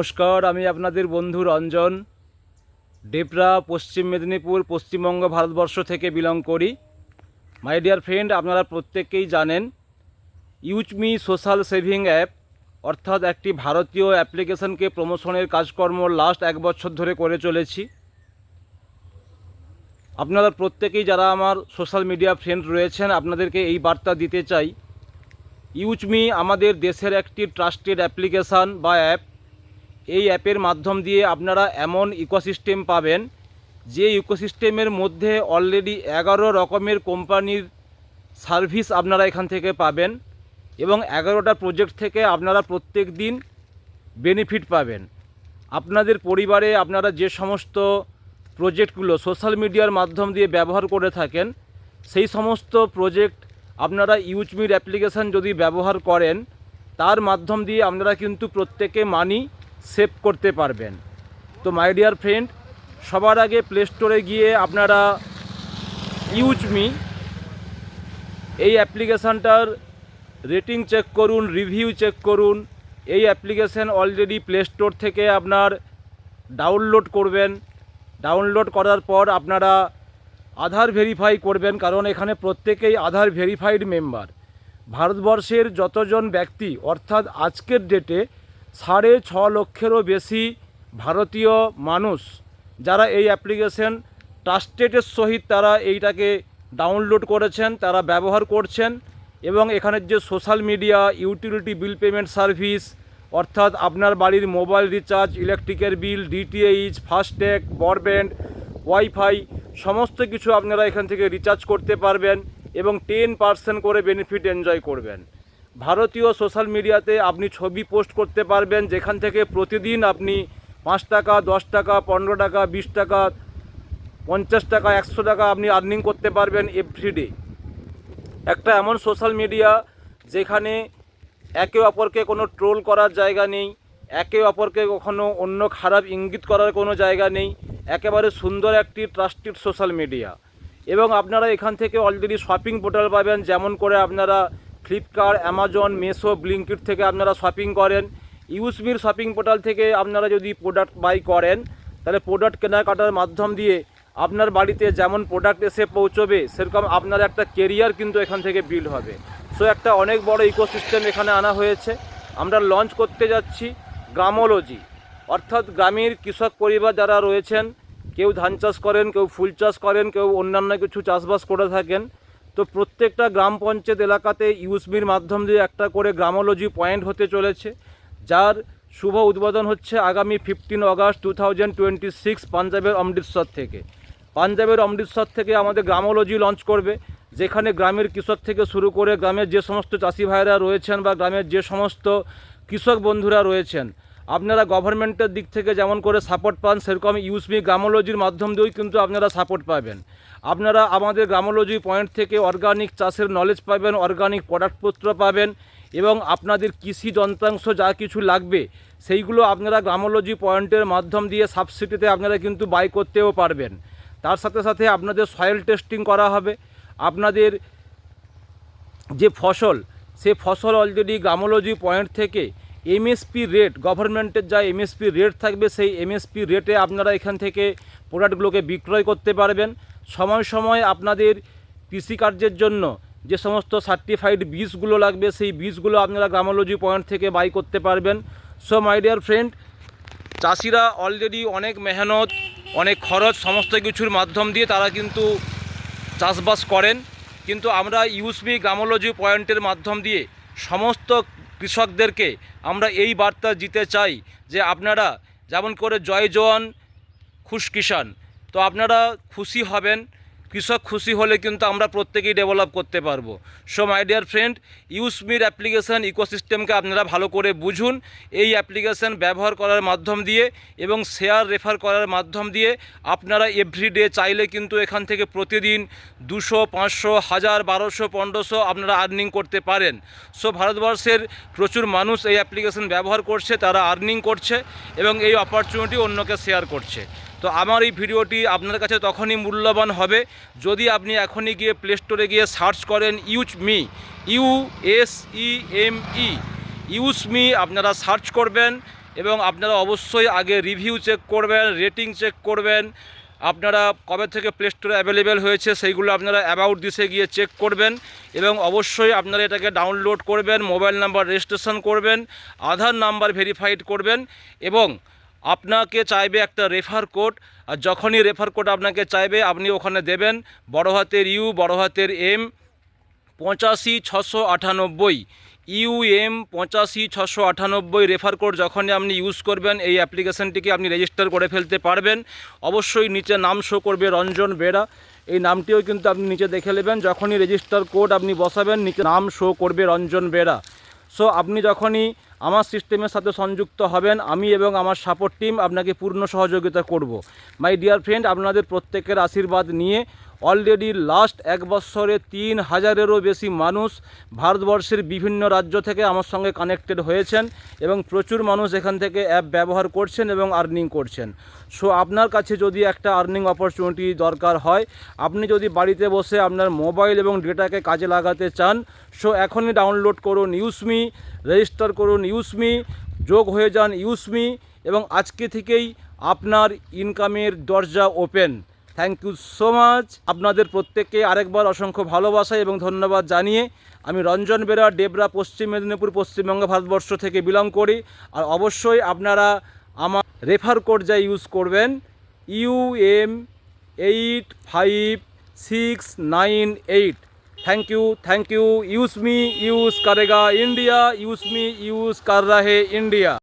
নমস্কার, আমি আপনাদের বন্ধু রঞ্জন। ডেপরা, পশ্চিম মেদিনীপুর, পশ্চিমবঙ্গ, ভারতবর্ষ থেকে বিলং করি। মাই ডিয়ার ফ্রেন্ড, আপনারা প্রত্যেকেই জানেন ইউজমি সোশ্যাল সেভিং অ্যাপ অর্থাৎ একটি ভারতীয় অ্যাপ্লিকেশনকে প্রমোশনের কাজকর্ম লাস্ট 1 বছর ধরে করে চলেছি। আপনারা প্রত্যেকেই যারা আমার সোশ্যাল মিডিয়া ফ্রেন্ড রয়েছেন, আপনাদেরকে এই বার্তা দিতে চাই, ইউজমি আমাদের দেশের একটি ট্রাস্টেড অ্যাপ্লিকেশান বা অ্যাপ। এই অ্যাপের মাধ্যম দিয়ে আপনারা এমন ইকোসিস্টেম পাবেন যে ইকোসিস্টেমের মধ্যে অলরেডি 11 রকমের কোম্পানির সার্ভিস আপনারা এখান থেকে পাবেন এবং 11টা প্রজেক্ট থেকে আপনারা প্রত্যেক দিন বেনিফিট পাবেন। আপনাদের পরিবারে আপনারা যে সমস্ত প্রজেক্টগুলো সোশ্যাল মিডিয়ার মাধ্যম দিয়ে ব্যবহার করে থাকেন, সেই সমস্ত প্রজেক্ট আপনারা ইউজমির অ্যাপ্লিকেশান যদি ব্যবহার করেন, তার মাধ্যম দিয়ে আপনারা কিন্তু প্রত্যেকে মানি সেভ করতে পারবেন। তো মাই ডিয়ার ফ্রেন্ড, সবার আগে প্লে স্টোরে গিয়ে আপনারা ইউজমি এই অ্যাপ্লিকেশানটার রেটিং চেক করুন, রিভিউ চেক করুন। এই অ্যাপ্লিকেশান অলরেডি প্লে স্টোর থেকে আপনার ডাউনলোড করবেন। ডাউনলোড করার পর আপনারা আধার ভেরিফাই করবেন, কারণ এখানে প্রত্যেকেই আধার ভেরিফাইড মেম্বার। ভারতবর্ষের যতজন ব্যক্তি অর্থাৎ আজকের ডেটে 6.5 লক্ষেরও বেশি ভারতীয় মানুষ যারা এই অ্যাপ্লিকেশন ট্রাস্টেডের সহিত তারা এইটাকে ডাউনলোড করেছেন, তারা ব্যবহার করছেন এবং এখানের যে social media, utility bill payment service অর্থাৎ আপনার বাড়ির মোবাইল রিচার্জ, ইলেকট্রিকের বিল, ডিটিএইচ, ফাস্ট্যাগ, ব্রডব্যান্ড, ওয়াইফাই সমস্ত কিছু আপনারা এখান থেকে রিচার্জ করতে পারবেন এবং 10% করে বেনিফিট এনজয় করবেন। ভারতীয় সোশ্যাল মিডিয়াতে আপনি ছবি পোস্ট করতে পারবেন, যেখান থেকে প্রতিদিন আপনি 5 টাকা, 10 টাকা, 15 টাকা, 20 টাকা, 50 টাকা, 100 টাকা আপনি আর্নিং করতে পারবেন এভরিডে। একটা এমন সোশ্যাল মিডিয়া যেখানে একে অপরকে কোনো ট্রোল করার জায়গা নেই, একে অপরকে কখনো অন্য খারাপ ইঙ্গিত করার কোনো জায়গা নেই। একেবারে সুন্দর একটি ট্রাস্টেড সোশ্যাল মিডিয়া এবং আপনারা এখান থেকে অলরেডি শপিং পোর্টাল পাবেন, যেমন করে আপনারা ফ্লিপকার্ট, অ্যামাজন, মেশো, ব্লিঙ্কিট থেকে আপনারা শপিং করেন। ইউজমির শপিং পোর্টাল থেকে আপনারা যদি প্রোডাক্ট বাই করেন, তাহলে প্রোডাক্ট কেনাকাটার মাধ্যম দিয়ে আপনার বাড়িতে যেমন প্রোডাক্ট এসে পৌঁছবে, সেরকম আপনার একটা কেরিয়ার কিন্তু এখান থেকে বিল্ড হবে। সো একটা অনেক বড় ইকোসিস্টেম এখানে আনা হয়েছে। আমরা লঞ্চ করতে যাচ্ছি গ্রামোলজি, অর্থাৎ গ্রামের কৃষক পরিবার যারা রয়েছেন, কেউ ধান চাষ করেন, কেউ ফুল চাষ করেন, কেউ অন্যান্য কিছু চাষবাস করে থাকেন। তো প্রত্যেকটা গ্রাম পঞ্চায়েত এলাকাতে ইউজমির মাধ্যম দিয়ে একটা করে গ্রামোলজি পয়েন্ট হতে চলেছে, যার শুভ উদ্বোধন হচ্ছে আগামী 15 অগস্ট 2026 পাঞ্জাবের অমৃতসর থেকে। পাঞ্জাবের অমৃতসর থেকে আমাদের গ্রামোলজি লঞ্চ করবে, যেখানে গ্রামের কৃষক থেকে শুরু করে গ্রামের যে সমস্ত চাষি ভাইরা রয়েছেন বা গ্রামের যে সমস্ত কৃষক বন্ধুরা রয়েছেন, আপনারা গভর্নমেন্টের দিক থেকে যেমন করে সাপোর্ট পান, সেরকম ইউজমি গ্রামোলজির মাধ্যম দিয়েও কিন্তু আপনারা সাপোর্ট পাবেন। আপনারা আমাদের গ্রামোলজি পয়েন্ট থেকে অর্গানিক চাষের নলেজ পাবেন, অর্গানিক প্রোডাক্টপত্র পাবেন এবং আপনাদের কৃষি যন্ত্রাংশ যা কিছু লাগবে সেইগুলো আপনারা গ্রামোলজি পয়েন্টের মাধ্যম দিয়ে সাবসিডিতে আপনারা কিন্তু বাই করতেও পারবেন। তার সাথে সাথে আপনাদের সয়েল টেস্টিং করা হবে। আপনাদের যে ফসল, সে ফসল অলরেডি গ্রামোলজি পয়েন্ট থেকে এমএসপি রেট, গভর্নমেন্টের যা এমএসপি রেট থাকবে, সেই এমএসপি রেটে আপনারা এখান থেকে প্রোডাক্টগুলোকে বিক্রয় করতে পারবেন। সময় সময় আপনাদের কৃষিকার্যের জন্য যে সমস্ত সার্টিফাইড বীজগুলো লাগবে, সেই বীজগুলো আপনারা গ্রামোলজি পয়েন্ট থেকে বাই করতে পারবেন। সো মাই ডিয়ার ফ্রেন্ড, চাষিরা অলরেডি অনেক মেহনত, অনেক খরচ সমস্ত কিছুর মাধ্যম দিয়ে তারা কিন্তু চাষবাস করেন, কিন্তু আমরা ইউজমি গ্রামোলজি পয়েন্টের মাধ্যম দিয়ে সমস্ত কৃষকদেরকে আমরা এই বার্তা দিতে চাই যে আপনারা যেমন করে জয় জওয়ান খুশ কিষান, তো আপনারা খুশি হবেন। কৃষক খুশি হলে কিন্তু আমরা প্রত্যেকেই ডেভেলপ করতে পারবো। সো মাই ডিয়ার ফ্রেন্ড, ইউজমির অ্যাপ্লিকেশান ইকোসিস্টেমকে আপনারা ভালো করে বুঝুন। এই অ্যাপ্লিকেশান ব্যবহার করার মাধ্যম দিয়ে এবং শেয়ার রেফার করার মাধ্যম দিয়ে আপনারা এভরিডে চাইলে কিন্তু এখান থেকে প্রতিদিন 200, 500, 1000, 1200, 1500 আপনারা আর্নিং করতে পারেন। সো ভারতবর্ষের প্রচুর মানুষ এই অ্যাপ্লিকেশান ব্যবহার করছে, তারা আর্নিং করছে এবং এই অপরচুনিটি অন্যকে শেয়ার করছে। তো আমার এই ভিডিওটি আপনার কাছে তখনই মূল্যবান হবে যদি আপনি এখনই গিয়ে প্লে স্টোরে গিয়ে সার্চ করেন ইউজমি, ইউএসইএমই, ইউজমি আপনারা সার্চ করবেন এবং আপনারা অবশ্যই আগে রিভিউ চেক করবেন, রেটিং চেক করবেন। আপনারা কবে থেকে প্লে স্টোরে অ্যাভেলেবেল হয়েছে সেইগুলো আপনারা অ্যাবাউট দিসে গিয়ে চেক করবেন এবং অবশ্যই আপনারা এটাকে ডাউনলোড করবেন, মোবাইল নাম্বার রেজিস্ট্রেশন করবেন, আধার নাম্বার ভেরিফাইড করবেন এবং আপনাকে চাইবে একটা রেফার কোড। আর যখনই রেফার কোড আপনাকে চাইবে আপনি ওখানে দেবেন বড় হাতের ইউ, বড় হাতের এম, 85 698, ইউএম 85 698 রেফার কোড যখনই আপনি ইউজ করবেন এই অ্যাপ্লিকেশানটিকে আপনি রেজিস্টার করে ফেলতে পারবেন। অবশ্যই নিচে নাম শো করবে রঞ্জন বেরা, এই নামটিও কিন্তু আপনি নিচে দেখে নেবেন। যখনই রেজিস্টার কোড আপনি বসাবেন নিচে নাম শো করবে রঞ্জন বেরা। সো আপনি যখনই আমার সিস্টেমের সাথে সংযুক্ত হবেন আমি এবং আমার সাপোর্ট টিম আপনাকে পূর্ণ সহযোগিতা করব। মাই ডিয়ার ফ্রেন্ড, আপনাদের প্রত্যেকের আশীর্বাদ নিয়ে অলরেডি লাস্ট 1 বছরে 3000-এরও বেশি মানুষ ভারতবর্ষের বিভিন্ন রাজ্য থেকে আমার সঙ্গে কানেক্টেড হয়েছেন এবং প্রচুর মানুষ এখান থেকে অ্যাপ ব্যবহার করছেন এবং আর্নিং করছেন। সো আপনার কাছে যদি একটা আর্নিং অপরচুনিটি দরকার হয়, আপনি যদি বাড়িতে বসে আপনার মোবাইল এবং ডেটাকে কাজে লাগাতে চান, সো এখনই ডাউনলোড করুন ইউজমি, রেজিস্টার করুন ইউজমি, যোগ হয়ে যান ইউজমি এবং আজকে থেকেই আপনার ইনকামের দরজা open. Thank you so much. আপনাদের প্রত্যেককে আরেকবার অসংখ্য ভালোবাসা এবং ধন্যবাদ জানিয়ে আমি রঞ্জন বেরা, ডেবরা, পশ্চিম মেদিনীপুর, পশ্চিমবঙ্গ, ভারতবর্ষ থেকে বিলং করি। আর অবশ্যই আপনারা আমার রেফার কোড যা ইউজ করবেন UM85 698। Thank you. Use me use करेगा इंडिया, यूज़ मी यूज़ कर रहे इंडिया।